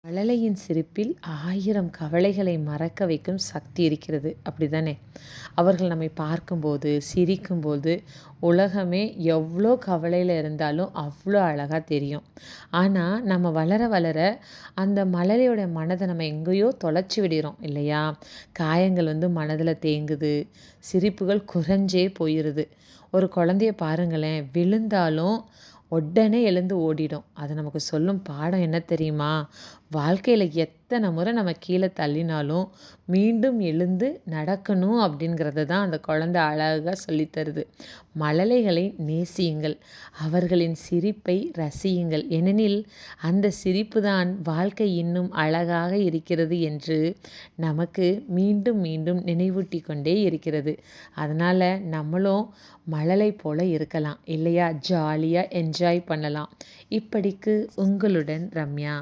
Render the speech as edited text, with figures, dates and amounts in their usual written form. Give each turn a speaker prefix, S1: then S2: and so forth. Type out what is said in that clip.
S1: மழலையின் சிரிப்பில் 1000 கவலைகளை மறக்க வைக்கும் சக்தி இருக்கிறது. அப்படிதானே? அவர்கள் நம்மை பார்க்கும்போது, சிரிக்கும்போது, உலகமே எவ்ளோ கவலையில இருந்தாலும் அவ்ளோ அழகா தெரியும். ஆனா, நம்ம வளர வளர அந்த மழலையோட மனத நம்ம எங்கேயோ தொலைச்சு விடுறோம் இல்லையா? காயங்கள் மனதுல தேங்குது. சிரிப்புகள் குறைஞ்சே போயிருது. ஒரு குழந்தைய பாருங்களேன், விழுந்தாலும் உடனே எழுந்து ஓடிடும். அது நமக்கு சொல்லும் பாடம் என்ன தெரியுமா? வாழ்க்கையில எத்தனை முறை நம்ம கீழ தள்ளினாலும், மீண்டும் எழுந்து நடக்கணும் அப்படிங்கிறத தான் அந்த குழந்தை அழகா சொல்லி தருது. மழலைகளை நேசியுங்கள். அவர்களின் சிரிப்பை ரசியுங்கள். ஏனெனில், அந்த சிரிப்பு தான் வாழ்க்கை இன்னும் அழகாக இருக்கிறது என்று நமக்கு மீண்டும் மீண்டும் நினைவூட்டிக் கொண்டே இருக்கிறது. அதனால நம்மளும் மழலை போல இருக்கலாம் இல்லையா? ஜாலியா என்ஜாய் பண்ணலாம். இப்படிக்கு உங்களுடன் ரம்யா.